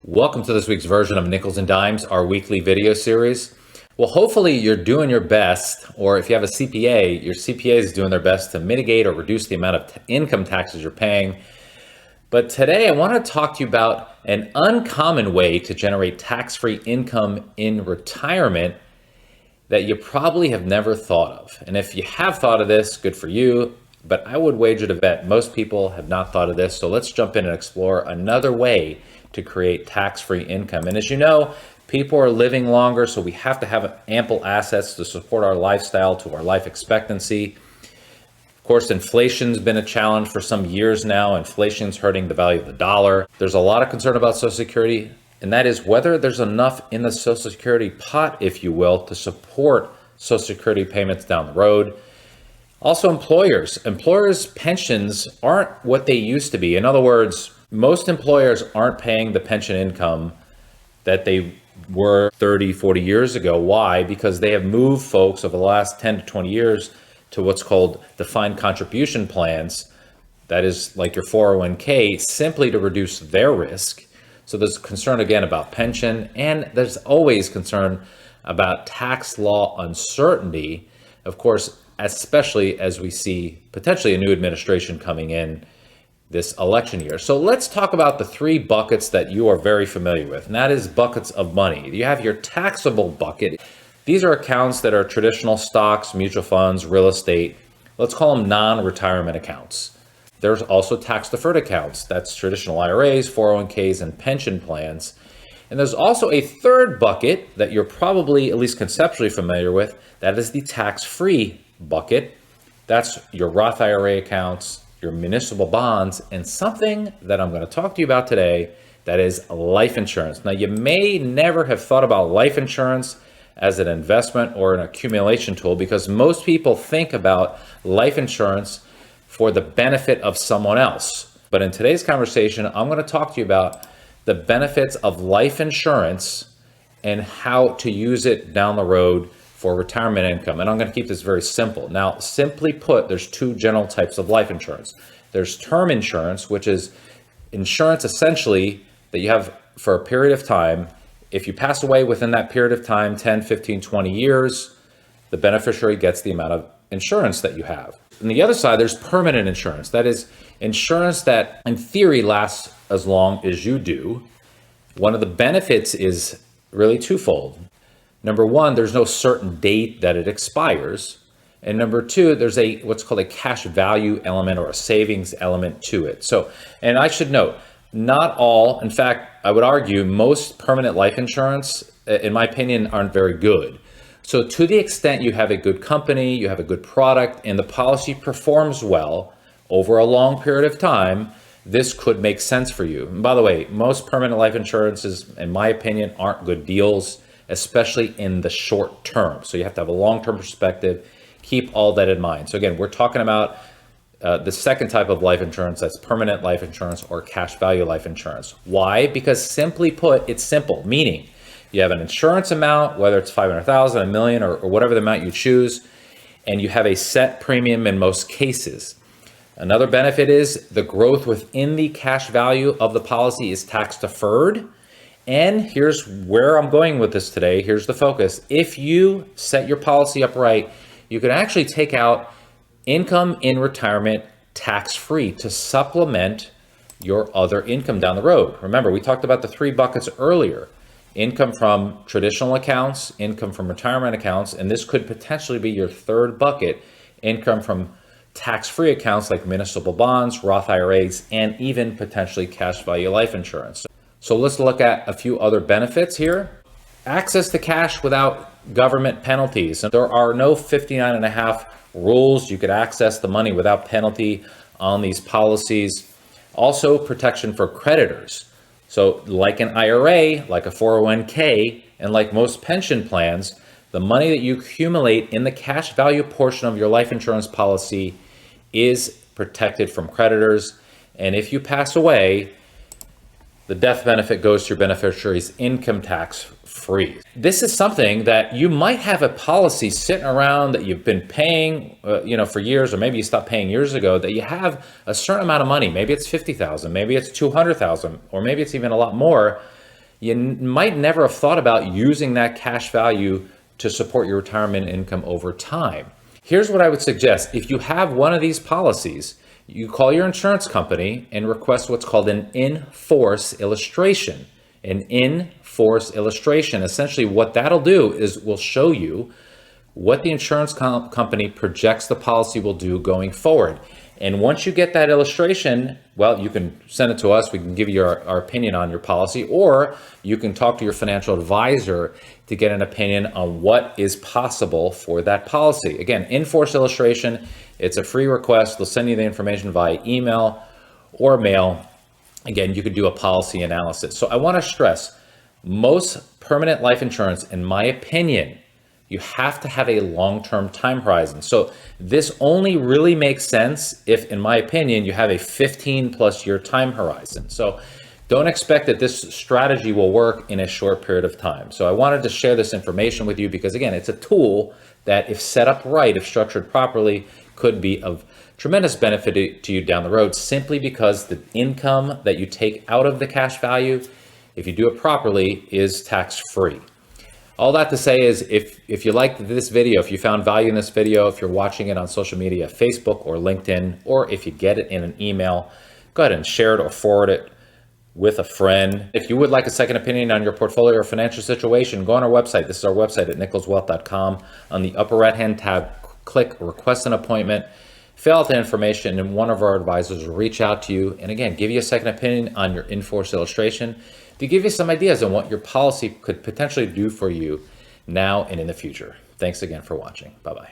Welcome to this week's version of Nickels and Dimes, our weekly video series. Well, hopefully you're doing your best, or if you have a CPA, your CPA is doing their best to mitigate or reduce the amount of income taxes you're paying. But today I want to talk to you about an uncommon way to generate tax-free income in retirement that you probably have never thought of. And if you have thought of this, good for you. But I would wager to bet most people have not thought of this. So let's jump in and explore another way to create tax-free income. And as you know, people are living longer, so we have to have ample assets to support our lifestyle to our life expectancy. Of course, inflation's been a challenge for some years now. Inflation's hurting the value of the dollar. There's a lot of concern about Social Security, and that is whether there's enough in the Social Security pot, if you will, to support Social Security payments down the road. Also, employers' pensions aren't what they used to be. In other words, most employers aren't paying the pension income that they were 30, 40 years ago. Why? Because they have moved folks over the last 10 to 20 years to what's called defined contribution plans. That is like your 401k, simply to reduce their risk. So there's concern again about pension, and there's always concern about tax law uncertainty. Of course, especially as we see potentially a new administration coming in this election year. So let's talk about the three buckets that you are very familiar with, and that is buckets of money. You have your taxable bucket. These are accounts that are traditional stocks, mutual funds, real estate. Let's call them non-retirement accounts. There's also tax-deferred accounts. That's traditional IRAs, 401ks, and pension plans. And there's also a third bucket that you're probably at least conceptually familiar with. That is the tax-free bucket. That's your Roth IRA accounts, your municipal bonds, and something that I'm going to talk to you about today, that is life insurance. Now, you may never have thought about life insurance as an investment or an accumulation tool, because most people think about life insurance for the benefit of someone else. But in today's conversation, I'm going to talk to you about the benefits of life insurance and how to use it down the road for retirement income. And I'm going to keep this very simple. Now, simply put, there's two general types of life insurance. There's term insurance, which is insurance essentially that you have for a period of time. If you pass away within that period of time, 10, 15, 20 years, the beneficiary gets the amount of insurance that you have. On the other side, there's permanent insurance. That is insurance that in theory lasts as long as you do. One of the benefits is really twofold. Number one, there's no certain date that it expires. And number two, there's what's called a cash value element or a savings element to it. So, and I should note, not all, in fact, I would argue most permanent life insurance, in my opinion, aren't very good. So to the extent you have a good company, you have a good product, and the policy performs well over a long period of time, this could make sense for you. And by the way, most permanent life insurances, in my opinion, aren't good deals, especially in the short term. So you have to have a long-term perspective. Keep all that in mind. So again, we're talking about the second type of life insurance, that's permanent life insurance or cash value life insurance. Why? Because simply put, it's simple, meaning you have an insurance amount, whether it's 500,000, a million, or whatever the amount you choose, and you have a set premium in most cases. Another benefit is the growth within the cash value of the policy is tax deferred. And here's where I'm going with this today. Here's the focus. If you set your policy up right, you can actually take out income in retirement tax-free to supplement your other income down the road. Remember, we talked about the three buckets earlier. Income from traditional accounts, income from retirement accounts, and this could potentially be your third bucket, income from tax-free accounts like municipal bonds, Roth IRAs, and even potentially cash value life insurance. So let's look at a few other benefits here. Access to cash without government penalties. And there are no 59.5 rules. You could access the money without penalty on these policies. Also, protection for creditors. So like an IRA, like a 401k, and like most pension plans, the money that you accumulate in the cash value portion of your life insurance policy is protected from creditors. And if you pass away, the death benefit goes to your beneficiary's income tax free. This is something that you might have a policy sitting around that you've been paying, for years, or maybe you stopped paying years ago, that you have a certain amount of money. Maybe it's 50,000, maybe it's 200,000, or maybe it's even a lot more. you might never have thought about using that cash value to support your retirement income over time. Here's what I would suggest. If you have one of these policies, you call your insurance company and request what's called an in-force illustration. An in-force illustration. Essentially, what that'll do is will show you what the insurance company projects the policy will do going forward. And once you get that illustration, well, you can send it to us. We can give you our opinion on your policy, or you can talk to your financial advisor to get an opinion on what is possible for that policy. Again, in-force illustration, it's a free request. They'll send you the information via email or mail. Again, you could do a policy analysis. So I want to stress, most permanent life insurance, in my opinion, you have to have a long-term time horizon. So this only really makes sense if, in my opinion, you have a 15+ year time horizon. So don't expect that this strategy will work in a short period of time. So I wanted to share this information with you because, again, it's a tool that, if set up right, if structured properly, could be of tremendous benefit to you down the road, simply because the income that you take out of the cash value, if you do it properly, is tax-free. All that to say is, if you liked this video, if you found value in this video, if you're watching it on social media, Facebook or LinkedIn, or if you get it in an email, go ahead and share it or forward it with a friend. If you would like a second opinion on your portfolio or financial situation, go on our website. This is our website at nicholswealth.com. On the upper right-hand tab, click Request an Appointment, fill out the information, and one of our advisors will reach out to you and, again, give you a second opinion on your in-force illustration to give you some ideas on what your policy could potentially do for you now and in the future. Thanks again for watching. Bye-bye.